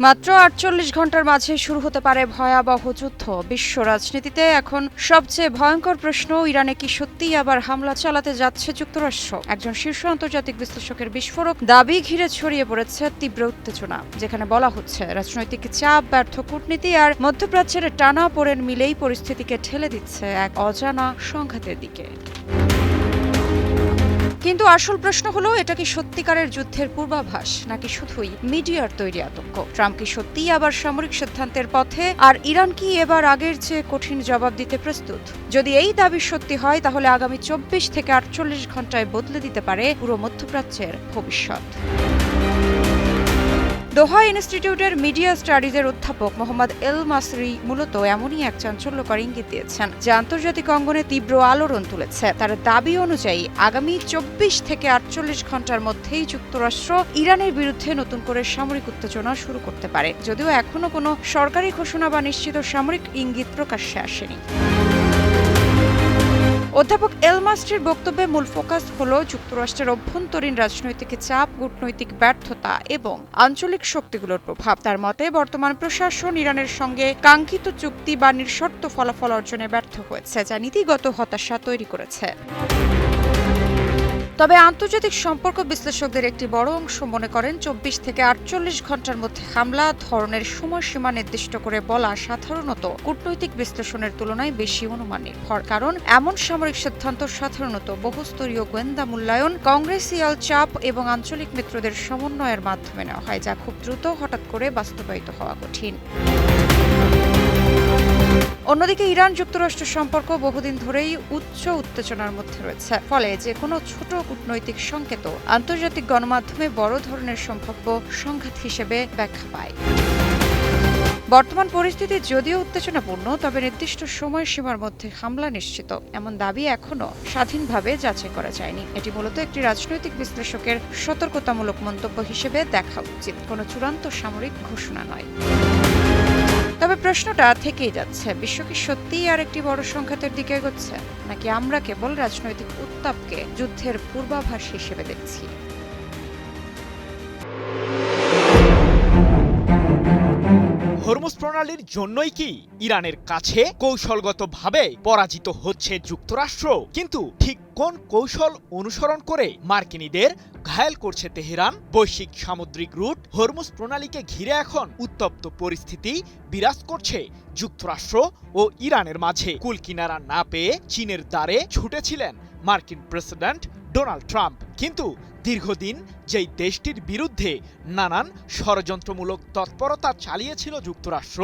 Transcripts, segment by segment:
মাত্র ৪৮ ঘন্টার মাঝে শুরু হতে পারে ভয়াবহ যুদ্ধ। বিশ্ব রাজনীতিতে এখন সবচেয়ে ভয়ঙ্কর প্রশ্ন, ইরানে কি সত্যিই আবার হামলা চালাতে যাচ্ছে যুক্তরাষ্ট্র? একজন শীর্ষ আন্তর্জাতিক বিশ্লেষকের বিস্ফোরক দাবি ঘিরে ছড়িয়ে পড়েছে তীব্র উত্তেজনা, যেখানে বলা হচ্ছে রাজনৈতিক চাপ, ব্যর্থ কূটনীতি আর মধ্যপ্রাচ্যের টানাপোড়েন মিলেই পরিস্থিতিকে ঠেলে দিচ্ছে এক অজানা সংঘাতের দিকে। কিন্তু আসল প্রশ্ন হলো, এটা কি সত্যিকারের যুদ্ধের পূর্বাভাস নাকি শুধুই মিডিয়ার তৈরি আতঙ্ক? ট্রাম্প কি সত্যিই আবার সামরিক সিদ্ধান্তের পথে, আর ইরান কি এবার আগের চেয়ে কঠিন জবাব দিতে প্রস্তুত? যদি এই দাবি সত্যি হয়, তাহলে আগামী ২৪ থেকে ৪৮ ঘন্টায় বদলে দিতে পারে পুরো মধ্যপ্রাচ্যের ভবিষ্যৎ। দোহা ইনস্টিটিউটের মিডিয়া স্টাডিজের অধ্যাপক মোহাম্মদ এল মাসরি মূলত এমনই এক চাঞ্চল্যকর ইঙ্গিত দিয়েছেন, যা আন্তর্জাতিক অঙ্গনে তীব্র আলোড়ন তুলেছে। তার দাবি অনুযায়ী আগামী ২৪ থেকে ৪৮ ঘন্টার মধ্যেই যুক্তরাষ্ট্র ইরানের বিরুদ্ধে নতুন করে সামরিক উত্তেজনা শুরু করতে পারে, যদিও এখনো কোনো সরকারি ঘোষণা বা নিশ্চিত সামরিক ইঙ্গিত প্রকাশ্যে আসেনি। অধ্যাপক এল মাসরির বক্তব্যে মূল ফোকাস হল যুক্তরাষ্ট্রের অভ্যন্তরীণ রাজনৈতিক চাপ, কূটনৈতিক ব্যর্থতা এবং আঞ্চলিক শক্তিগুলোর প্রভাব। তার মতে বর্তমান প্রশাসন ইরানের সঙ্গে কাঙ্ক্ষিত চুক্তি বা নিঃশর্ত ফলাফল অর্জনে ব্যর্থ হয়েছে, যা নীতিগত হতাশা তৈরি করেছে। তবে আন্তর্জাতিক সম্পর্ক বিশ্লেষকদের একটি বড় অংশ মনে করেন ২৪ থেকে ৪৮ ঘন্টার মধ্যে হামলা ধরনের সময়সীমা নির্দিষ্ট করে বলা সাধারণত কূটনৈতিক বিশ্লেষণের তুলনায় বেশি অনুমান নির্ভর, কারণ এমন সামরিক সিদ্ধান্ত সাধারণত বহুস্তরীয় গোয়েন্দা মূল্যায়ন, কংগ্রেসিয়াল চাপ এবং আঞ্চলিক মিত্রদের সমন্বয়ের মাধ্যমে নেওয়া হয়, যা খুব দ্রুত হঠাৎ করে বাস্তবায়িত হওয়া কঠিন। অন্যদিকে ইরান যুক্তরাষ্ট্র সম্পর্ক বহুদিন ধরেই উচ্চ উত্তেজনার মধ্যে রয়েছে, ফলে যে কোনো ছোট কূটনৈতিক সংকেত আন্তর্জাতিক গণমাধ্যমে বড় ধরনের সম্ভাব্য সংঘাত হিসেবে ব্যাখ্যা পায়। বর্তমান পরিস্থিতি যদিও উত্তেজনাপূর্ণ, তবে নির্দিষ্ট সময়সীমার মধ্যে হামলা নিশ্চিত এমন দাবি এখনো স্বাধীনভাবে যাচাই করা যায়নি। এটি মূলত একটি রাজনৈতিক বিশ্লেষকের সতর্কতামূলক মন্তব্য হিসেবে দেখা উচিত, কোনো চূড়ান্ত সামরিক ঘোষণা নয়। তবে প্রশ্নটা থেকেই যাচ্ছে, বিশ্ব কি সত্যিই আর একটি বড় সংঘাতের দিকে এগোচ্ছে, নাকি আমরা কেবল রাজনৈতিক উত্তাপকে যুদ্ধের পূর্বাভাস হিসেবে দেখছি? হরমুজ প্রণালীর জন্যই কি ইরানের কাছে কৌশলগতভাবে পরাজিত হচ্ছে যুক্তরাষ্ট্র? কিন্তু ঠিক কোন কৌশল অনুসরণ করে মার্কিনীদের ঘায়েল করছে তেহরান? বৈশ্বিক সামুদ্রিক রুট হরমুজ প্রণালীকে ঘিরে এখন উত্তপ্ত পরিস্থিতি বিরাজ করছে যুক্তরাষ্ট্র ও ইরানের মাঝে। কুল কিনারা না পেয়ে চীনের দ্বারে ছুটেছিলেন মার্কিন প্রেসিডেন্ট ডোনাল্ড ট্রাম্প, কিন্তু দীর্ঘদিন যেই দেশটির বিরুদ্ধে নানান ষড়যন্ত্রমূলক তৎপরতা চালিয়েছিল যুক্তরাষ্ট্র,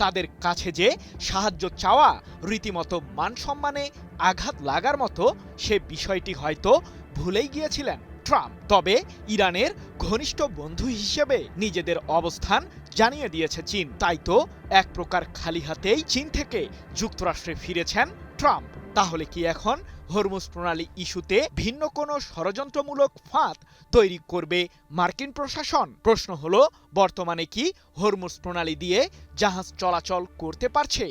তাদের কাছে যে সাহায্য চাওয়া রীতিমতো মানসম্মানে আঘাত লাগার মতো, সে বিষয়টি হয়তো ভুলেই গিয়েছিলেন ট্রাম্প। তবে ইরানের ঘনিষ্ঠ বন্ধু হিসেবে নিজেদের অবস্থান জানিয়ে দিয়েছে চীন, তাই তো এক প্রকার খালি হাতেই চীন থেকে যুক্তরাষ্ট্রে ফিরেছেন ট্রাম্প। তাহলে কি এখন হরমুজ প্রণালী ইস্যুতে ভিন্ন কোনো ষড়যন্ত্রমূলক ফাঁদ তৈরি করবে মার্কিন প্রশাসন? প্রশ্ন হলো, বর্তমানে কি হরমুজ প্রণালী দিয়ে জাহাজ চলাচল করতে পারছে?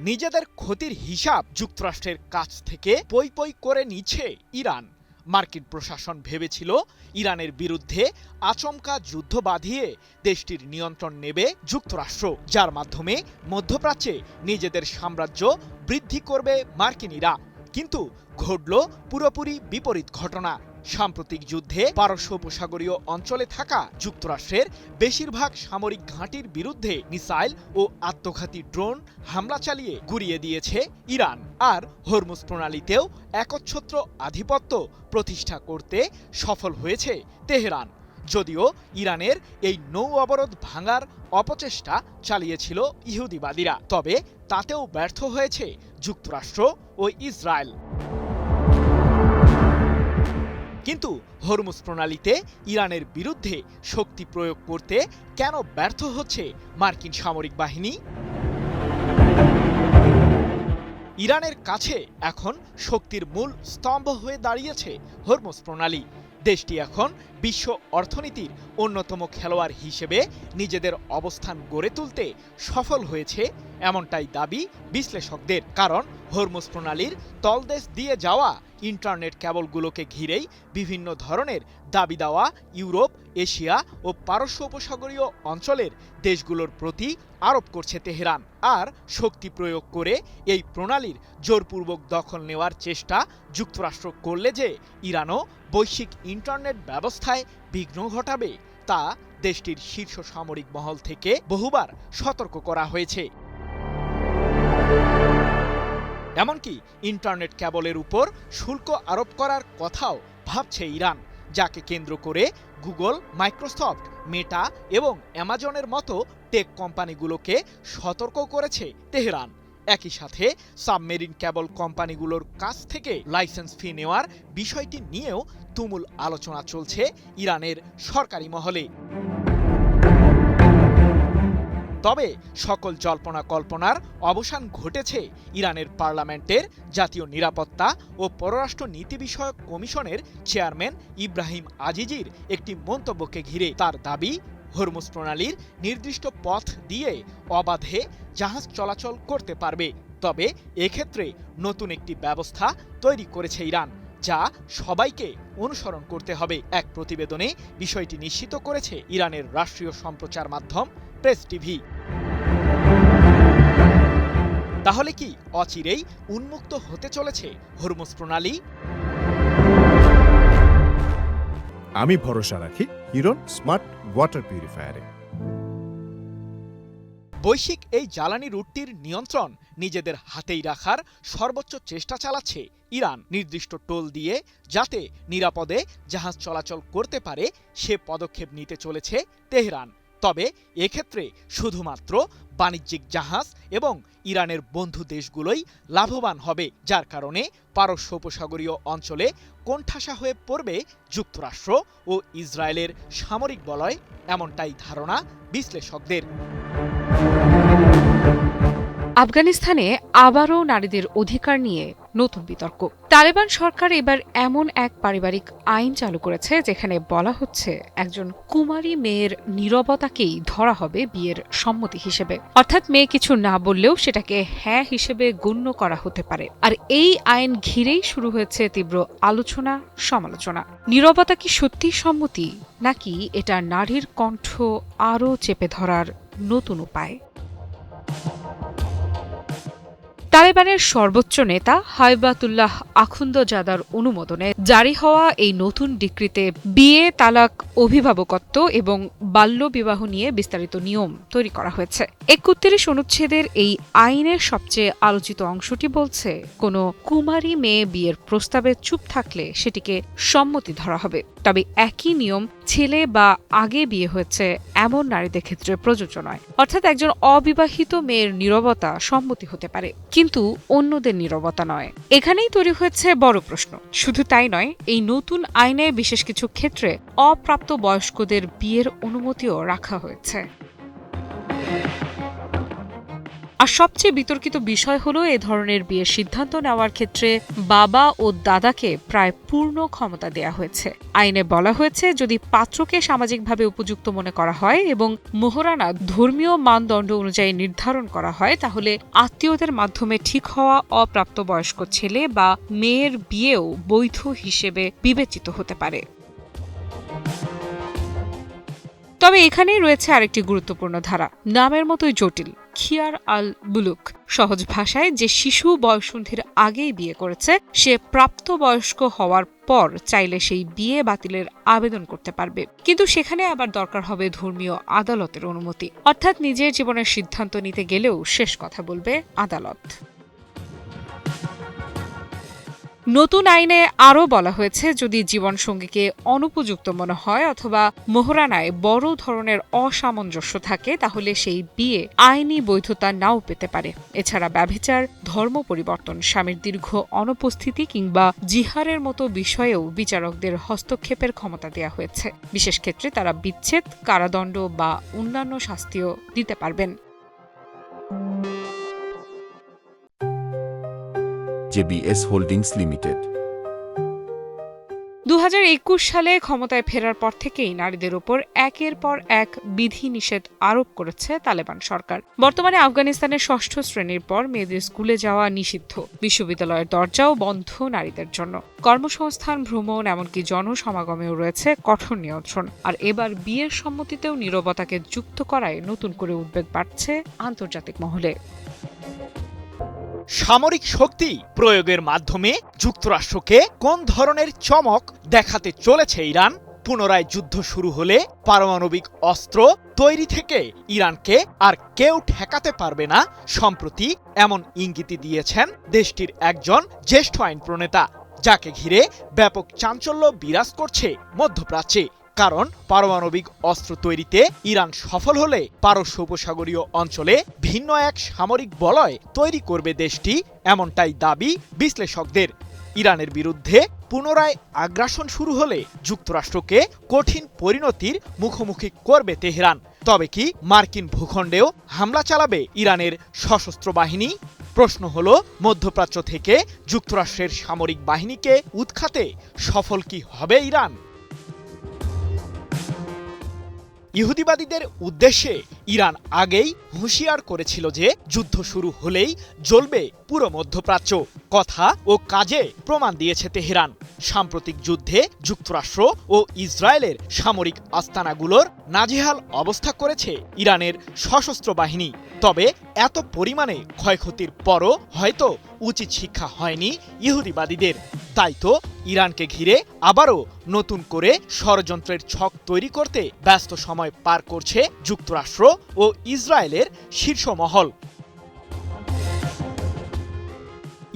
নিজেদের ক্ষতির হিসাব যুক্তরাষ্ট্রের কাছ থেকে পই পই করে নিচ্ছে ইরান। মার্কিন প্রশাসন ভেবেছিল ইরানের বিরুদ্ধে আচমকা যুদ্ধ বাঁধিয়ে দেশটির নিয়ন্ত্রণ নেবে যুক্তরাষ্ট্র, যার মাধ্যমে মধ্যপ্রাচ্যে নিজেদের সাম্রাজ্য বৃদ্ধি করবে মার্কিনীরা। কিন্তু ঘটল পুরোপুরি বিপরীত ঘটনা। সাম্প্রতিক যুদ্ধে পারস্য উপসাগরীয় অঞ্চলে থাকা যুক্তরাষ্ট্রের বেশিরভাগ সামরিক ঘাঁটির বিরুদ্ধে মিসাইল ও আত্মঘাতী ড্রোন হামলা চালিয়ে গুড়িয়ে দিয়েছে ইরান। আর হরমুজ প্রণালীতেও একচ্ছত্র আধিপত্য প্রতিষ্ঠা করতে সফল হয়েছে তেহরান, যদিও ইরানের এই নৌ অবরোধ ভাঙার অপচেষ্টা চালিয়েছিল ইহুদিবাদীরা। তবে তাতেও ব্যর্থ হয়েছে যুক্তরাষ্ট্র ও ইসরায়েল। কিন্তু হরমুজ প্রণালীতে ইরানের বিরুদ্ধে শক্তি প্রয়োগ করতে কেন ব্যর্থ হচ্ছে মার্কিন সামরিক বাহিনী? ইরানের কাছে এখন শক্তির মূল স্তম্ভ হয়ে দাঁড়িয়েছে হরমুজ প্রণালী। দেশটি এখন বিশ্ব অর্থনীতির অন্যতম খেলোয়াড় হিসেবে নিজেদের অবস্থান গড়ে তুলতে সফল হয়েছে, এমনটাই দাবি বিশ্লেষকদের। কারণ হরমুজ প্রণালীর তলদেশ দিয়ে যাওয়া ইন্টারনেট কেবলগুলোকে ঘিরেই বিভিন্ন ধরনের দাবি দেওয়া ইউরোপ, এশিয়া ও পারস্য উপসাগরীয় অঞ্চলের দেশগুলোর প্রতি আরোপ করছে তেহরান। আর শক্তি প্রয়োগ করে এই প্রণালীর জোরপূর্বক দখল নেওয়ার চেষ্টা যুক্তরাষ্ট্র করলে যে ইরানও বৈশ্বিক ইন্টারনেট ব্যবস্থায় বিঘ্ন ঘটাবে তা দেশটির শীর্ষ সামরিক মহল থেকে বহুবার সতর্ক করা হয়েছে। এমনকি ইন্টারনেট কেবলের উপর শুল্ক আরোপ করার কথাও ভাবছে ইরান, যাকে কেন্দ্র করে গুগল, মাইক্রোসফট, মেটা এবং অ্যামাজনের মতো টেক কোম্পানিগুলোকে সতর্ক করেছে তেহরান। একই সাথে সাবমেরিন কেবল কোম্পানিগুলোর কাছ থেকে লাইসেন্স ফি নেওয়ার বিষয়টি নিয়েও তুমুল আলোচনা চলছে ইরানের সরকারি মহলে। তবে সকল জল্পনা কল্পনার অবসান ঘটেছে ইরানের পার্লামেন্টের জাতীয় নিরাপত্তা ও পররাষ্ট্র নীতি বিষয়ক কমিশনের চেয়ারম্যান ইব্রাহিম আজিজির একটি মন্তব্যকে ঘিরে। তার দাবি, হরমুজ প্রণালীর নির্দিষ্ট পথ দিয়ে অবাধে জাহাজ চলাচল করতে পারবে, তবে এক্ষেত্রে নতুন একটি ব্যবস্থা তৈরি করেছে ইরান, যা সবাইকে অনুসরণ করতে হবে। এক প্রতিবেদনে বিষয়টি নিশ্চিত করেছে ইরানের রাষ্ট্রীয় সম্প্রচার মাধ্যম প্রেস টিভি। তাহলে কি অচিরেই উন্মুক্ত হতে চলেছে হরমুজ প্রণালী? আমি ভরসা রাখি হিরন স্মার্ট ওয়াটার পিউরিফায়ারে। বৈশ্বিক এই জ্বালানি রুটটির নিয়ন্ত্রণ নিজেদের হাতেই রাখার সর্বোচ্চ চেষ্টা চালাচ্ছে ইরান। নির্দিষ্ট টোল দিয়ে যাতে নিরাপদে জাহাজ চলাচল করতে পারে সে পদক্ষেপ নিতে চলেছে তেহরান। তবে এক্ষেত্রে শুধুমাত্র বাণিজ্যিক জাহাজ এবং ইরানের বন্ধু দেশগুলোই লাভবান হবে, যার কারণে পারস্য উপসাগরীয় অঞ্চলে কোণঠাসা হয়ে পড়বে যুক্তরাষ্ট্র ও ইসরায়েলের সামরিক বলয়, এমনটাই ধারণা বিশ্লেষকদের। আফগানিস্তানে আবারও নারীদের অধিকার নিয়ে নতুন বিতর্ক। তালেবান সরকার এবার এমন এক পারিবারিক আইন চালু করেছে যেখানে বলা হচ্ছে একজন কুমারী মেয়ের নীরবতাকেই ধরা হবে বিয়ের সম্মতি হিসেবে, অর্থাৎ মেয়ে কিছু না বললেও সেটাকে হ্যাঁ হিসেবে গণ্য করা হতে পারে। আর এই আইন ঘিরেই শুরু হয়েছে তীব্র আলোচনা সমালোচনা। নীরবতা কি সত্যি সম্মতি, নাকি এটা নারীর কণ্ঠ আরও চেপে ধরার নতুন উপায়? তালেবানের সর্বোচ্চ নেতা হাইবাতুল্লাহ আখুন্দজাদার অনুমোদনে জারি হওয়া এই নতুন ডিক্রিতে বিয়ে, তালাক, অভিভাবকত্ব এবং বাল্যবিবাহ নিয়ে বিস্তারিত নিয়ম তৈরি করা হয়েছে। ৩১ অনুচ্ছেদের এই আইনের সবচেয়ে আলোচিত অংশটি বলছে, কোনো কুমারী মেয়ে বিয়ের প্রস্তাবে চুপ থাকলে সেটিকে সম্মতি ধরা হবে। তবে একই নিয়ম ছেলে বা আগে বিয়ে হয়েছে এমন নারীদের ক্ষেত্রে প্রযোজ্য নয়, অর্থাৎ একজন অবিবাহিত মেয়ের নীরবতা সম্মতি হতে পারে, কিন্তু অন্যদের নীরবতা নয়। এখানেই তৈরি হয়েছে বড় প্রশ্ন। শুধু তাই নয়, এই নতুন আইনে বিশেষ কিছু ক্ষেত্রে অপ্রাপ্ত বয়স্কদের বিয়ের অনুমতিও রাখা হয়েছে। আর সবচেয়ে বিতর্কিত বিষয় হলো এ ধরনের বিয়ের সিদ্ধান্ত নেওয়ার ক্ষেত্রে বাবা ও দাদাকে প্রায় পূর্ণ ক্ষমতা দেয়া হয়েছে। আইনে বলা হয়েছে, যদি পাত্রকে সামাজিকভাবে উপযুক্ত মনে করা হয় এবং মোহরানা ধর্মীয় মানদণ্ড অনুযায়ী নির্ধারণ করা হয়, তাহলে আত্মীয়দের মাধ্যমে ঠিক হওয়া অপ্রাপ্তবয়স্ক ছেলে বা মেয়ের বিয়েও বৈধ হিসেবে বিবেচিত হতে পারে। তবে এখানেই রয়েছে আরেকটি গুরুত্বপূর্ণ ধারা, নামের মতোই জটিল, খিয়ার আল বুলুক। সহজ ভাষায়, যে শিশু বয়ঃসন্ধির আগেই বিয়ে করেছে সে প্রাপ্তবয়স্ক হওয়ার পর চাইলে সেই বিয়ে বাতিলের আবেদন করতে পারবে, কিন্তু সেখানে আবার দরকার হবে ধর্মীয় আদালতের অনুমতি। অর্থাৎ নিজের জীবনের সিদ্ধান্ত নিতে গেলেও শেষ কথা বলবে আদালত। নতুন আইনে আরও বলা হয়েছে, যদি জীবনসঙ্গীকে অনুপযুক্ত মনে হয় অথবা মোহরানায় বড় ধরনের অসামঞ্জস্য থাকে, তাহলে সেই বিয়ে আইনি বৈধতা নাও পেতে পারে। এছাড়া ব্যভিচার, ধর্ম পরিবর্তন, স্বামীর দীর্ঘ অনুপস্থিতি কিংবা জিহারের মতো বিষয়েও বিচারকদের হস্তক্ষেপের ক্ষমতা দেওয়া হয়েছে। বিশেষ ক্ষেত্রে তারা বিচ্ছেদ, কারাদণ্ড বা অন্যান্য শাস্তিও দিতে পারবেন। JBS holdings limited. 2021 সালে ক্ষমতায় ফেরার পর থেকেই নারীদের উপর একের পর এক বিধিনিষেধ আরোপ করেছে তালেবান সরকার। বর্তমানে আফগানিস্তানের 6ষ্ঠ শ্রেণীর পর মেয়েদের স্কুলে যাওয়া নিষিদ্ধ, বিশ্ববিদ্যালয়ের দরজাও বন্ধ নারীদের জন্য। কর্মসংস্থান, ভ্রমণ, এমনকি জনসমাগমেও রয়েছে কঠোর নিয়ন্ত্রণ। আর এবার বিয়ের সম্মতিতেও নীরবতাকে যুক্ত করায় নতুন করে উদ্বেগ বাড়ছে আন্তর্জাতিক মহলে। সামরিক শক্তি প্রয়োগের মাধ্যমে যুক্তরাষ্ট্রকে কোন ধরনের চমক দেখাতে চলেছে ইরান? পুনরায় যুদ্ধ শুরু হলে পারমাণবিক অস্ত্র তৈরি থেকে ইরানকে আর কেউ ঠেকাতে পারবে না, সম্প্রতি এমন ইঙ্গিতই দিয়েছেন দেশটির একজন জ্যেষ্ঠ আইন প্রণেতা, যাকে ঘিরে ব্যাপক চাঞ্চল্য বিরাজ করছে মধ্যপ্রাচ্যে। কারণ পারমাণবিক অস্ত্র তৈরিতে ইরান সফল হলে পারস্য উপসাগরীয় অঞ্চলে ভিন্ন এক সামরিক বলয় তৈরি করবে দেশটি, এমনটাই দাবি বিশ্লেষকদের। ইরানের বিরুদ্ধে পুনরায় আগ্রাসন শুরু হলে যুক্তরাষ্ট্রকে কঠিন পরিণতির মুখোমুখি করবে তেহরান। তবে কি মার্কিন ভূখণ্ডেও হামলা চালাবে ইরানের সশস্ত্র বাহিনী? প্রশ্ন হলো, মধ্যপ্রাচ্য থেকে যুক্তরাষ্ট্রের সামরিক বাহিনীকে উৎখাতে সফল কি হবে ইরান? ইহুদিবাদীদের উদ্দেশ্যে ইরান আগেই হুঁশিয়ার করেছিল যে যুদ্ধ শুরু হলেই জ্বলবে পুরো মধ্যপ্রাচ্য। কথা ও কাজে প্রমাণ দিয়েছে তেহরান। সাম্প্রতিক যুদ্ধে যুক্তরাষ্ট্র ও ইসরায়েলের সামরিক আস্তানাগুলোর নাজেহাল অবস্থা করেছে ইরানের সশস্ত্র বাহিনী। তবে এত পরিমাণে ক্ষয়ক্ষতির পরও হয়তো উচিত শিক্ষা হয়নি ইহুদিবাদীদের। তাই তো ইরানকে ঘিরে আবারও নতুন করে ষড়যন্ত্রের ছক তৈরি করতে ব্যস্ত সময় পার করছে যুক্তরাষ্ট্র ও ইসরায়েলের শীর্ষ মহল।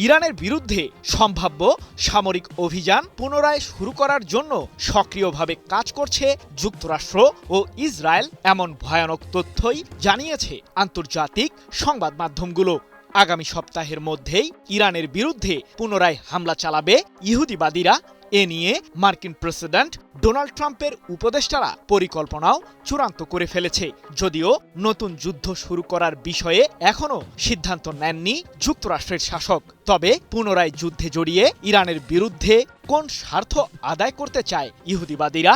ইরানের বিরুদ্ধে সম্ভাব্য সামরিক অভিযান পুনরায় শুরু করার জন্য সক্রিয়ভাবে কাজ করছে যুক্তরাষ্ট্র ও ইসরায়েল, এমন ভয়ানক তথ্যই জানিয়েছে আন্তর্জাতিক সংবাদ মাধ্যমগুলো। আগামী সপ্তাহের মধ্যেই ইরানের বিরুদ্ধে পুনরায় হামলা চালাবে ইহুদিবাদীরা। এ নিয়ে মার্কিন প্রেসিডেন্ট ডোনাল্ড ট্রাম্পের উপদেষ্টারা পরিকল্পনাও চূড়ান্ত করে ফেলেছে। যদিও নতুন যুদ্ধ শুরু করার বিষয়ে এখনও সিদ্ধান্ত নেননি যুক্তরাষ্ট্রের শাসক। তবে পুনরায় যুদ্ধে জড়িয়ে ইরানের বিরুদ্ধে কোন স্বার্থ আদায় করতে চায় ইহুদিবাদীরা?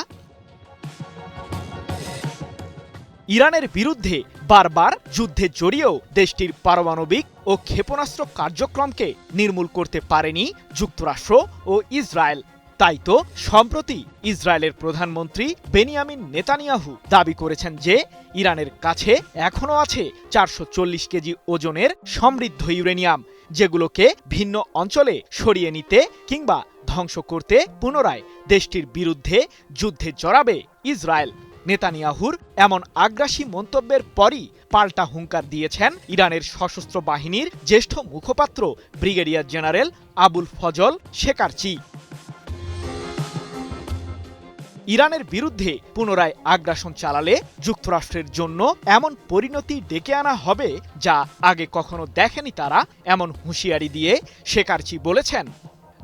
ইরানের বিরুদ্ধে বারবার যুদ্ধে জড়িয়েও দেশটির পারমাণবিক ও ক্ষেপণাস্ত্র কার্যক্রমকে নির্মূল করতে পারেনি যুক্তরাষ্ট্র ও ইসরায়েল। তাই তো সম্প্রতি ইসরায়েলের প্রধানমন্ত্রী বেনিয়ামিন নেতানিয়াহু দাবি করেছেন যে ইরানের কাছে এখনও আছে 440 কেজি ওজনের সমৃদ্ধ ইউরেনিয়াম, যেগুলোকে ভিন্ন অঞ্চলে সরিয়ে নিতে কিংবা ধ্বংস করতে পুনরায় দেশটির বিরুদ্ধে যুদ্ধে জড়াবে ইসরায়েল। নেতানিয়াহুর এমন আগ্রাসী মন্তব্যের পরই পাল্টা হুঙ্কার দিয়েছেন ইরানের সশস্ত্র বাহিনীর জ্যেষ্ঠ মুখপাত্র ব্রিগেডিয়ার জেনারেল আবুল ফজল শেকারচি। ইরানের বিরুদ্ধে পুনরায় আগ্রাসন চালালে যুক্তরাষ্ট্রের জন্য এমন পরিণতি ডেকে আনা হবে যা আগে কখনো দেখেনি তারা, এমন হুঁশিয়ারি দিয়ে শেকারচি বলেছেন,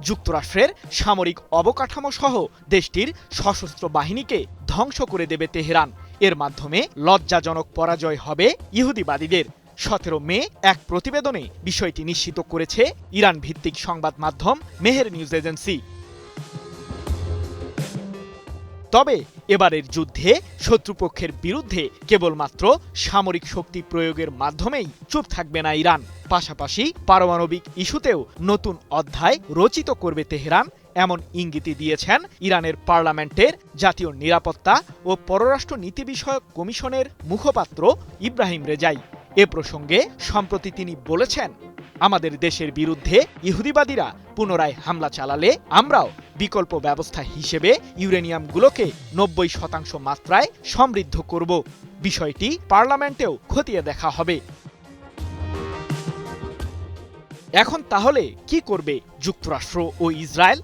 যুক্তরাষ্ট্রের সামরিক অবকাঠামো সহ দেশটির সশস্ত্র বাহিনীকে ধ্বংস করে দেবে তেহরান। এর মাধ্যমে লজ্জাজনক পরাজয় হবে ইহুদিবাদীদের। 17 মে এক প্রতিবেদনে বিষয়টি নিশ্চিত করেছে ইরান ভিত্তিক সংবাদ মাধ্যম মেহের নিউজ এজেন্সি। তবে এবারের যুদ্ধে শত্রুপক্ষের বিরুদ্ধে কেবলমাত্র সামরিক শক্তি প্রয়োগের মাধ্যমেই চুপ থাকবে না ইরান, পাশাপাশি পারমাণবিক ইস্যুতেও নতুন অধ্যায় রচিত করবে তেহরান, এমন ইঙ্গিতই দিয়েছেন ইরানের পার্লামেন্টের জাতীয় নিরাপত্তা ও পররাষ্ট্র নীতি বিষয়ক কমিশনের মুখপাত্র ইব্রাহিম রেজাই। এ প্রসঙ্গে সম্প্রতি তিনি বলেছেন, আমাদের দেশের বিরুদ্ধে ইহুদিবাদীরা পুনরায় হামলা চালালে আমরাও বিকল্প ব্যবস্থা হিসেবে ইউরেনিয়ামগুলোকে 90% মাত্রায় সমৃদ্ধ করব। বিষয়টি পার্লামেন্টেও খতিয়ে দেখা হবে। এখন তাহলে কি করবে যুক্তরাষ্ট্র ও ইসরায়েল?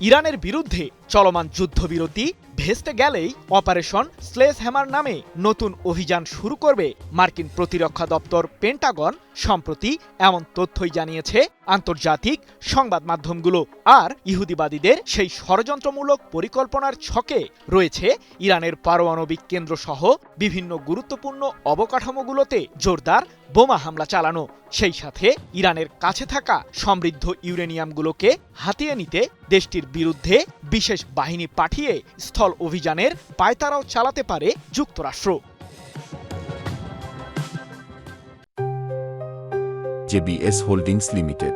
ইরানের বিরুদ্ধে চলমান যুদ্ধবিরতি ভেস্তে গেলেই অপারেশন স্লেজ হ্যামার নামে নতুন অভিযান শুরু করবে মার্কিন প্রতিরক্ষা দপ্তর পেন্টাগন। সম্প্রতি এমন তথ্যই জানিয়েছে আন্তর্জাতিক সংবাদ মাধ্যমগুলো। আর ইহুদিবাদীদের সেই ষড়যন্ত্রমূলক পরিকল্পনার ছকে রয়েছে ইরানের পারমাণবিক কেন্দ্র সহ বিভিন্ন গুরুত্বপূর্ণ অবকাঠামোগুলোতে জোরদার বোমা হামলা চালানো, সেই সাথে ইরানের কাছে থাকা সমৃদ্ধ ইউরেনিয়ামগুলোকে হাতিয়ে নিতে দেশটির বিরুদ্ধে বিশেষ বাহিনী পাঠিয়ে স্থল অভিযানের পায়তারাও চালাতে পারে যুক্তরাষ্ট্র। JBS holdings limited.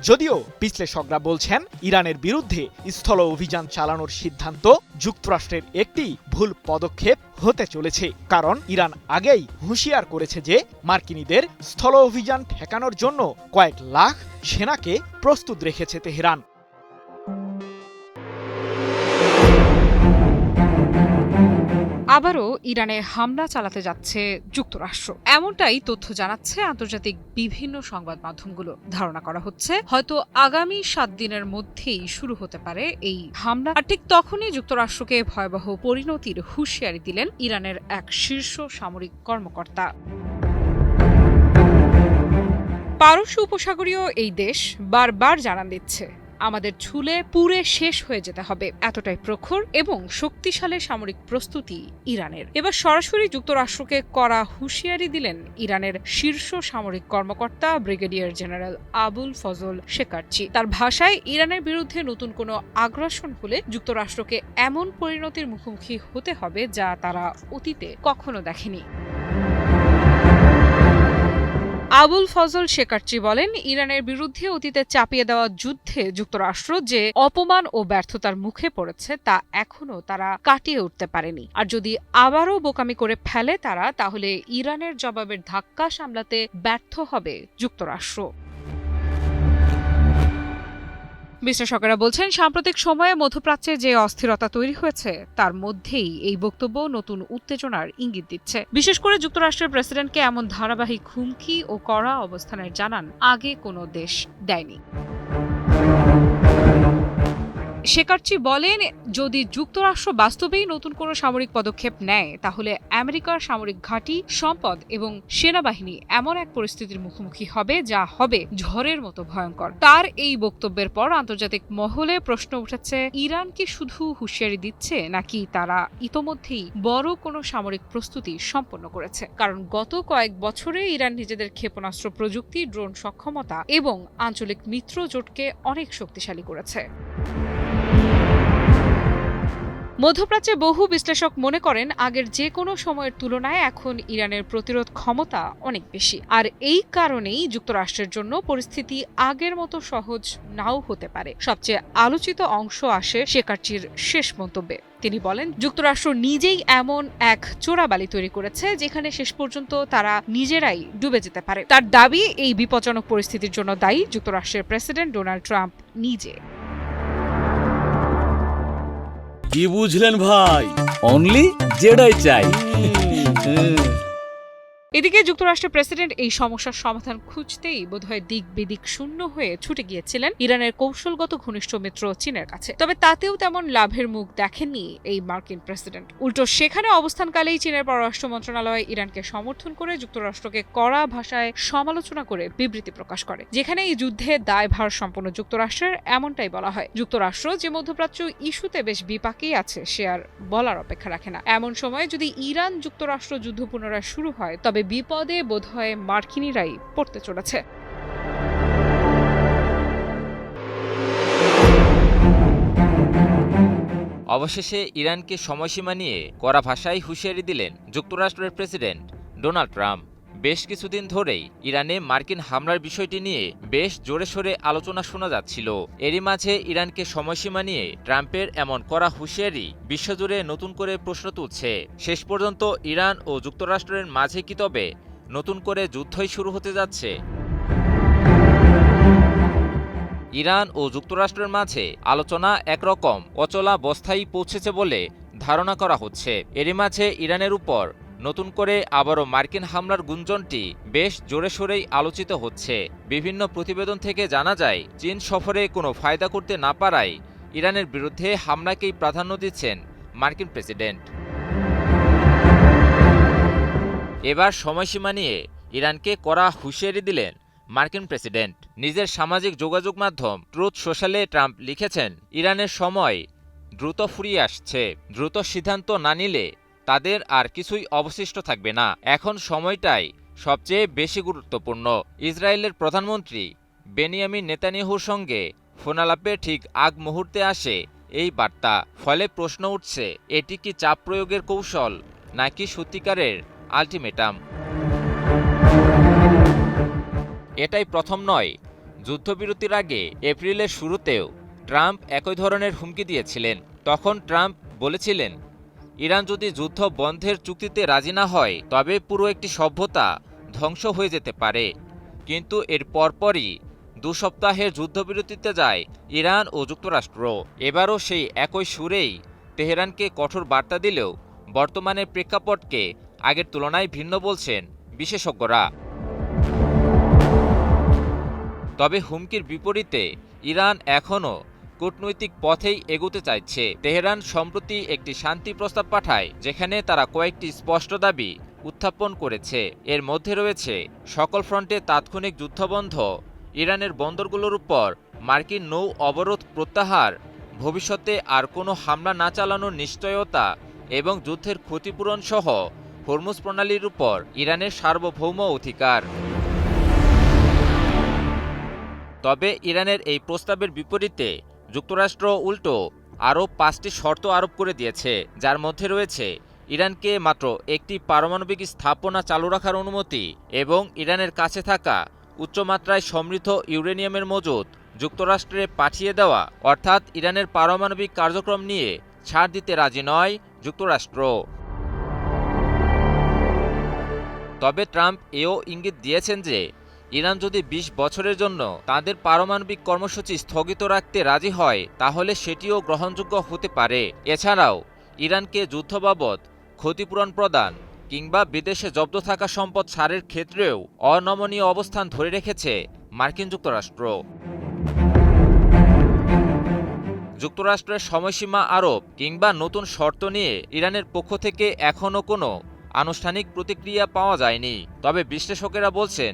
যদিও বিশ্লেষকরা বলছেন ইরানের বিরুদ্ধে স্থল অভিযান চালানোর সিদ্ধান্ত যুক্তরাষ্ট্রের একটি ভুল পদক্ষেপ হতে চলেছে, কারণ ইরান আগেই হুঁশিয়ার করেছে যে মার্কিনীদের স্থল অভিযান ঠেকানোর জন্য কয়েক লাখ সেনাকে প্রস্তুত রেখেছে তেহরান। আবারও ইরানে হামলা চালাতে যাচ্ছে যুক্তরাষ্ট্র, এমনটাই তথ্য জানাচ্ছে আন্তর্জাতিক বিভিন্ন সংবাদ মাধ্যমগুলো। ধারণা করা হচ্ছে হয়তো আগামী 7 দিনের মধ্যেই শুরু হতে পারে এই হামলা। আর ঠিক তখনই যুক্তরাষ্ট্রকে ভয়াবহ পরিণতির হুঁশিয়ারি দিলেন ইরানের এক শীর্ষ সামরিক কর্মকর্তা। পারস্য উপসাগরীয় এই দেশ বারবার জানান দিচ্ছে, আমাদের ছুলে পুড়ে শেষ হয়ে যেতে হবে, এতটাই প্রখর এবং শক্তিশালী সামরিক প্রস্তুতি ইরানের। এবার সরাসরি যুক্তরাষ্ট্রকে কড়া হুঁশিয়ারি দিলেন ইরানের শীর্ষ সামরিক কর্মকর্তা ব্রিগেডিয়ার জেনারেল আবুল ফজল শেকারচি। তার ভাষায়, ইরানের বিরুদ্ধে নতুন কোনো আগ্রাসন হলে যুক্তরাষ্ট্রকে এমন পরিণতির মুখোমুখি হতে হবে যা তারা অতীতে কখনো দেখেনি। আবুল ফজল শেকারচি বলেন, ইরানের বিরুদ্ধে অতীতে চাপিয়ে দেওয়া যুদ্ধে যুক্তরাষ্ট্র যে অপমান ও ব্যর্থতার মুখে পড়েছে তা এখনো তারা কাটিয়ে উঠতে পারেনি। আর যদি আবারও বোকামি করে ফেলে তারা, তাহলে ইরানের জবাবের ধাক্কা সামলাতে ব্যর্থ হবে যুক্তরাষ্ট্র। বিশ্লেষকেরা বলছেন, সাম্প্রতিক সময়ে মধ্যপ্রাচ্যে যে অস্থিরতা তৈরি হয়েছে তার মধ্যেই এই বক্তব্য নতুন উত্তেজনার ইঙ্গিত দিচ্ছে। বিশেষ করে যুক্তরাষ্ট্রের প্রেসিডেন্টকে এমন ধারাবাহিক হুমকি ও কড়া অবস্থানের জানান আগে কোনো দেশ দেয়নি। শেকারচি বলেন, যদি যুক্তরাষ্ট্র বাস্তবেই নতুন কোনো সামরিক পদক্ষেপ নেয় তাহলে আমেরিকার সামরিক ঘাঁটি, সম্পদ এবং সেনাবাহিনী এমন এক পরিস্থিতির মুখোমুখি হবে যা হবে ঝড়ের মতো ভয়ঙ্কর। তার এই বক্তব্যের পর আন্তর্জাতিক মহলে প্রশ্ন উঠেছে, ইরান কি শুধু হুঁশিয়ারি দিচ্ছে নাকি তারা ইতোমধ্যেই বড় কোনো সামরিক প্রস্তুতি সম্পন্ন করেছে? কারণ গত কয়েক বছরে ইরান নিজেদের ক্ষেপণাস্ত্র প্রযুক্তি, ড্রোন সক্ষমতা এবং আঞ্চলিক মিত্র জোটকে অনেক শক্তিশালী করেছে। মধ্যপ্রাচ্যে বহু বিশ্লেষক মনে করেন, আগের যে কোনো সময়ের তুলনায় এখন ইরানের প্রতিরোধ ক্ষমতা অনেক বেশি। আর এই কারণেই যুক্তরাষ্ট্রের জন্য পরিস্থিতি আগের মতো সহজ নাও হতে পারে। সবচেয়ে আলোচিত অংশ আসে শেকারচির শেষ মন্তব্যে। তিনি বলেন, যুক্তরাষ্ট্র নিজেই এমন এক চোরাবালি তৈরি করেছে যেখানে শেষ পর্যন্ত তারা নিজেরাই ডুবে যেতে পারে। তার দাবি, এই বিপজ্জনক পরিস্থিতির জন্য দায়ী যুক্তরাষ্ট্রের প্রেসিডেন্ট ডোনাল্ড ট্রাম্প নিজে। কি বুঝলেন ভাই? অনলি যেটাই চাই। এদিকে যুক্তরাষ্ট্রের প্রেসিডেন্ট এই সমস্যার সমাধান খুঁজতেই বোধহয় দিক বিদিক শূন্য হয়ে ছুটে গিয়েছিলেন ইরানের কৌশলগত ঘনিষ্ঠ মিত্র চীনের কাছে। তবে তাতেও তেমন লাভের মুখ দেখেননি এই মার্কিন প্রেসিডেন্ট। উল্টো সেখানে অবস্থানকালেই চীনের পররাষ্ট্র মন্ত্রণালয় ইরানকে সমর্থন করে যুক্তরাষ্ট্রকে কড়া ভাষায় সমালোচনা করে বিবৃতি প্রকাশ করে, যেখানে এই যুদ্ধে দায়ভার সম্পন্ন যুক্তরাষ্ট্রের এমনটাই বলা হয়। যুক্তরাষ্ট্র যে মধ্যপ্রাচ্য ইস্যুতে বেশ বিপাকেই আছে সে আর বলার অপেক্ষা রাখে না। এমন সময় যদি ইরান যুক্তরাষ্ট্র যুদ্ধ পুনরায় শুরু হয় তবে বিপদে বোধহয় মার্কিনিরাই পড়তে চলেছে। অবশেষে ইরানকে সময়সীমা নিয়ে কড়া ভাষায় হুঁশিয়ারি দিলেন যুক্তরাষ্ট্রের প্রেসিডেন্ট ডোনাল্ড ট্রাম্প। বেশ কিছুদিন ধরেই ইরানে মার্কিন হামলার বিষয়টি নিয়ে বেশ জোরে সোরে আলোচনা শোনা যাচ্ছিল। এরই মাঝে ইরানকে সময়সীমা নিয়ে ট্রাম্পের এমন কড়া হুঁশিয়ারি বিশ্বজুড়ে নতুন করে প্রশ্ন তুলছে। শেষ পর্যন্ত ইরান ও যুক্তরাষ্ট্রের মাঝে কি তবে নতুন করে যুদ্ধই শুরু হতে যাচ্ছে? ইরান ও যুক্তরাষ্ট্রের মাঝে আলোচনা একরকম অচলাবস্থায় পৌঁছেছে বলে ধারণা করা হচ্ছে। এরই মাঝে ইরানের উপর নতুন করে আবারও মার্কিন হামলার গুঞ্জনটি বেশ জোরে সোরেই আলোচিত হচ্ছে। বিভিন্ন প্রতিবেদন থেকে জানা যায়, চীন সফরে কোনো ফায়দা করতে না পারায় ইরানের বিরুদ্ধে হামলাকেই প্রাধান্য দিচ্ছেন মার্কিন প্রেসিডেন্ট। এবার সময়সীমা নিয়ে ইরানকে কড়া হুঁশিয়ারি দিলেন মার্কিন প্রেসিডেন্ট। নিজের সামাজিক যোগাযোগ মাধ্যম ট্রুথ সোশ্যালে ট্রাম্প লিখেছেন, ইরানের সময় দ্রুত ফুরিয়ে আসছে। দ্রুত সিদ্ধান্ত না নিলে তাদের আর কিছুই অবশিষ্ট থাকবে না। এখন সময়টাই সবচেয়ে বেশি গুরুত্বপূর্ণ। ইসরায়েলের প্রধানমন্ত্রী বেনিয়ামিন নেতানিয়াহুর সঙ্গে ফোনালাপে ঠিক আগ মুহূর্তে আসে এই বার্তা। ফলে প্রশ্ন উঠছে, এটি কি চাপ প্রয়োগের কৌশল নাকি সত্যিকারের আলটিমেটাম? এটাই প্রথম নয়। যুদ্ধবিরতির আগে এপ্রিলের শুরুতেও ট্রাম্প একই ধরনের হুমকি দিয়েছিলেন। তখন ট্রাম্প বলেছিলেন, ইরান যদি যুদ্ধ বন্ধের চুক্তিতে রাজি না হয় তবে পুরো একটি সভ্যতা ধ্বংস হয়ে যেতে পারে। কিন্তু এর পরপরই 2 সপ্তাহের যুদ্ধবিরতিতে যায় ইরান ও যুক্তরাষ্ট্র। এবারও সেই একই সুরেই তেহরানকে কঠোর বার্তা দিলেও বর্তমানের প্রেক্ষাপটকে আগের তুলনায় ভিন্ন বলছেন বিশেষজ্ঞরা। তবে হুমকির বিপরীতে ইরান এখনও কূটনৈতিক পথেই এগোতে চাইছে। তেহরান সম্প্রতি একটি শান্তি প্রস্তাব পাঠায়, যেখানে তারা কয়েকটি স্পষ্ট দাবি উত্থাপন করেছে। এর মধ্যে রয়েছে সকল ফ্রন্টে তাৎক্ষণিক যুদ্ধবন্ধ, ইরানের বন্দরগুলোর উপর মার্কিন নৌ অবরোধ প্রত্যাহার, ভবিষ্যতে আর কোনো হামলা না চালানোর নিশ্চয়তা এবং যুদ্ধের ক্ষতিপূরণ সহ হরমুজ প্রণালীর উপর ইরানের সার্বভৌম অধিকার। তবে ইরানের এই প্রস্তাবের বিপরীতে যুক্তরাষ্ট্র উল্টো আরও 5টি শর্ত আরোপ করে দিয়েছে, যার মধ্যে রয়েছে ইরানকে মাত্র একটি পারমাণবিক স্থাপনা চালু রাখার অনুমতি এবং ইরানের কাছে থাকা উচ্চমাত্রায় সমৃদ্ধ ইউরেনিয়ামের মজুদ যুক্তরাষ্ট্রে পাঠিয়ে দেওয়া। অর্থাৎ ইরানের পারমাণবিক কার্যক্রম নিয়ে ছাড় দিতে রাজি নয় যুক্তরাষ্ট্র। তবে ট্রাম্প এও ইঙ্গিত দিয়েছেন যে ইরান যদি 20 বছরের জন্য তাদের পারমাণবিক কর্মসূচি স্থগিত রাখতে রাজি হয় তাহলে সেটিও গ্রহণযোগ্য হতে পারে। এছাড়াও ইরানকে যুদ্ধ বাবদ ক্ষতিপূরণ প্রদান কিংবা বিদেশে জব্দ থাকা সম্পদ ছাড়ের ক্ষেত্রেও অনমনীয় অবস্থান ধরে রেখেছে মার্কিন যুক্তরাষ্ট্র। যুক্তরাষ্ট্রের সময়সীমা আরোপ কিংবা নতুন শর্ত নিয়ে ইরানের পক্ষ থেকে এখনও কোনো আনুষ্ঠানিক প্রতিক্রিয়া পাওয়া যায়নি। তবে বিশ্লেষকেরা বলছেন,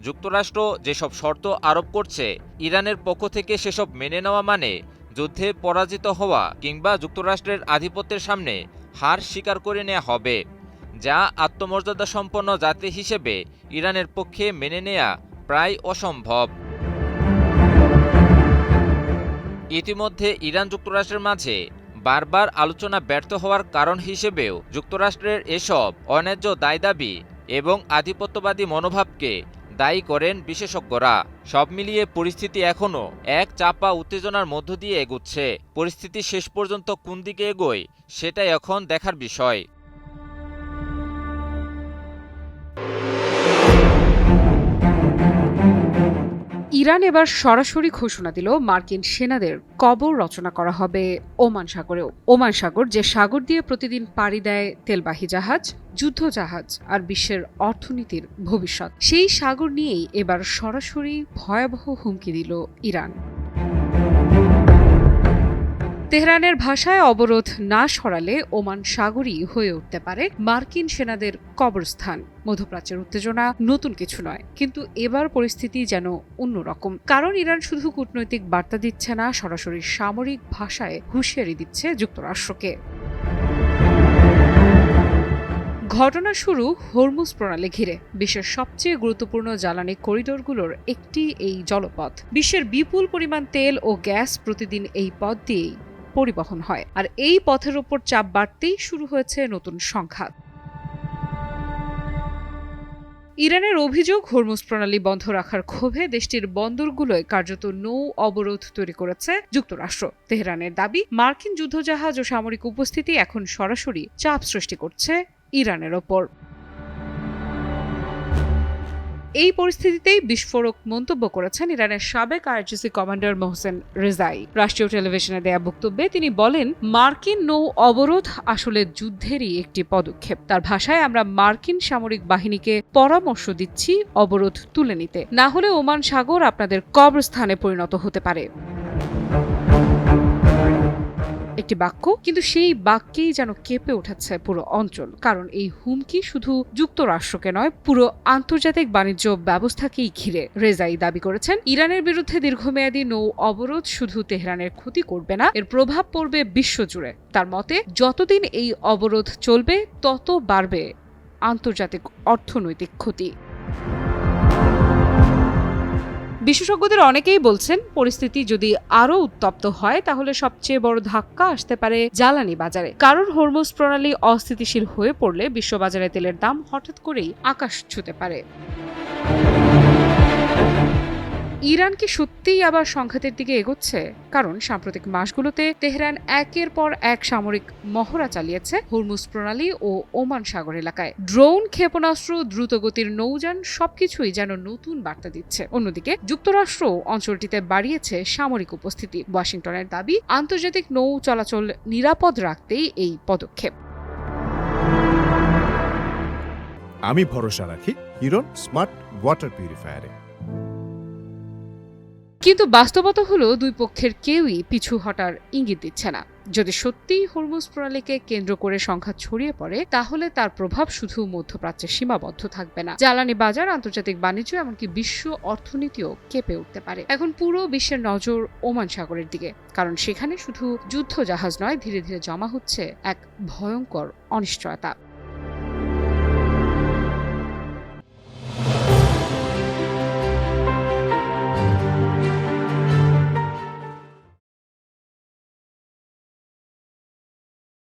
যুক্তরাষ্ট্র যেসব শর্ত আরোপ করছে ইরানের পক্ষ থেকে সেসব মেনে নেওয়া মানে যুদ্ধে পরাজিত হওয়া কিংবা যুক্তরাষ্ট্রের আধিপত্যের সামনে হার স্বীকার করে নেওয়া হবে, যা আত্মমর্যাদা সম্পন্ন জাতি হিসেবে ইরানের পক্ষে মেনে নেওয়া প্রায় অসম্ভব। ইতিমধ্যে ইরান যুক্তরাষ্ট্রের মাঝে বারবার আলোচনা ব্যর্থ হওয়ার কারণ হিসেবেও যুক্তরাষ্ট্রের এসব অন্যায্য দায়দাবি এবং আধিপত্যবাদী মনোভাবকে দায়ী করেন বিশেষজ্ঞরা। সব মিলিয়ে পরিস্থিতি এখনও এক চাপা উত্তেজনার মধ্য দিয়ে এগুচ্ছে। পরিস্থিতি শেষ পর্যন্ত কোন দিকে এগোয় সেটাই এখন দেখার বিষয়। ইরান এবার সরাসরি ঘোষণা দিল মার্কিন সেনাদের কবর রচনা করা হবে ওমান সাগরেও। ওমান সাগর, যে সাগর দিয়ে প্রতিদিন পাড়ি দেয় তেলবাহী জাহাজ, যুদ্ধ জাহাজ আর বিশ্বের অর্থনীতির ভবিষ্যৎ, সেই সাগর নিয়েই এবার সরাসরি ভয়াবহ হুমকি দিল ইরান। তেহরানের ভাষায় অবরোধ না সরালে ওমান সাগরই হয়ে উঠতে পারে মার্কিন সেনাদের কবরস্থান। মধ্যপ্রাচ্যের উত্তেজনা নতুন কিছু নয়, কিন্তু এবার পরিস্থিতি যেন অন্যরকম। কারণ ইরান শুধু কূটনৈতিক বার্তা দিচ্ছে না, সরাসরি সামরিক ভাষায় হুঁশিয়ারি দিচ্ছে যুক্তরাষ্ট্রকে। ঘটনা শুরু হরমুজ প্রণালী ঘিরে। বিশ্বের সবচেয়ে গুরুত্বপূর্ণ জ্বালানি করিডোরগুলোর একটি এই জলপথ। বিশ্বের বিপুল পরিমাণ তেল ও গ্যাস প্রতিদিন এই পথ দিয়েই পরিবহন হয়, আর এই পথের ওপর চাপ বাড়তেই শুরু হয়েছে নতুন সংঘাত। ইরানের অভিযোগ, হরমুজ প্রণালী বন্ধ রাখার ক্ষোভে দেশটির বন্দরগুলোয় কার্যত নৌ অবরোধ তৈরি করেছে যুক্তরাষ্ট্র। তেহরানের দাবি, মার্কিন যুদ্ধজাহাজ ও সামরিক উপস্থিতি এখন সরাসরি চাপ সৃষ্টি করছে ইরানের ওপর। এই পরিস্থিতিতেই বিস্ফোরক মন্তব্য করেছেন ইরানের সাবেক আইআরজিসি কমান্ডার মোহসেন রেজাই। রাষ্ট্রীয় টেলিভিশনে দেয়া বক্তব্যে তিনি বলেন, মার্কিন নৌ অবরোধ আসলে যুদ্ধেরই একটি পদক্ষেপ। তার ভাষায়, আমরা মার্কিন সামরিক বাহিনীকে পরামর্শ দিচ্ছি অবরোধ তুলে নিতে, না হলে ওমান সাগর আপনাদের কবরস্থানে পরিণত হতে পারে। একটি বাক্য, কিন্তু সেই বাক্যেই যেন কেঁপে উঠেছে পুরো অঞ্চল। কারণ এই হুমকি শুধু যুক্তরাষ্ট্রকে নয়, পুরো আন্তর্জাতিক বাণিজ্য ব্যবস্থাকেই ঘিরে। রেজাই দাবি করেছেন, ইরানের বিরুদ্ধে দীর্ঘমেয়াদী নৌ অবরোধ শুধু তেহরানের ক্ষতি করবে না, এর প্রভাব পড়বে বিশ্বজুড়ে। তার মতে, যতদিন এই অবরোধ চলবে তত বাড়বে আন্তর্জাতিক অর্থনৈতিক ক্ষতি। বিশেষজ্ঞদের অনেকেই বলছেন, পরিস্থিতি যদি আরও উত্তপ্ত হয় তাহলে সবচেয়ে বড় ধাক্কা আসতে পারে জ্বালানি বাজারে। কারণ হরমুজ প্রণালী অস্থিতিশীল হয়ে পড়লে বিশ্ববাজারে তেলের দাম হঠাৎ করেই আকাশ ছুঁতে পারে। ইরান কি সত্যিই আবার সংঘাতের দিকে এগোচ্ছে? কারণ সাম্প্রতিক মাসগুলোতে তেহরান একের পর এক সামরিক মহড়া চালিয়েছে হরমুজ প্রণালী ও ওমান সাগর এলাকায়। ড্রোন, ক্ষেপণাস্ত্র, দ্রুতগতির নৌযান সবকিছুই যেন নতুন বার্তা দিচ্ছে। অন্যদিকে যুক্তরাষ্ট্র অঞ্চলটিতে বাড়িয়েছে সামরিক উপস্থিতি। ওয়াশিংটনের দাবি, আন্তর্জাতিক নৌ চলাচল নিরাপদ রাখতেই এই পদক্ষেপ। আমি ভরসা রাখি হিরন স্মার্ট ওয়াটার পিউরিফায়ারে। কিন্তু বাস্তবতা হলো, দুই পক্ষের কেউই পিছু হটার ইঙ্গিত দিচ্ছে না। যদি সত্যিই হরমুজ প্রণালীকে কেন্দ্র করে সংঘাত ছড়িয়ে পড়ে, তাহলে তার প্রভাব শুধু মধ্যপ্রাচ্যে সীমাবদ্ধ থাকবে না। জ্বালানি বাজার, আন্তর্জাতিক বাণিজ্য, এমনকি বিশ্ব অর্থনীতিও কেঁপে উঠতে পারে। এখন পুরো বিশ্বের নজর ওমান সাগরের দিকে, কারণ সেখানে শুধু যুদ্ধ জাহাজ নয়, ধীরে ধীরে জমা হচ্ছে এক ভয়ঙ্কর অনিশ্চয়তা।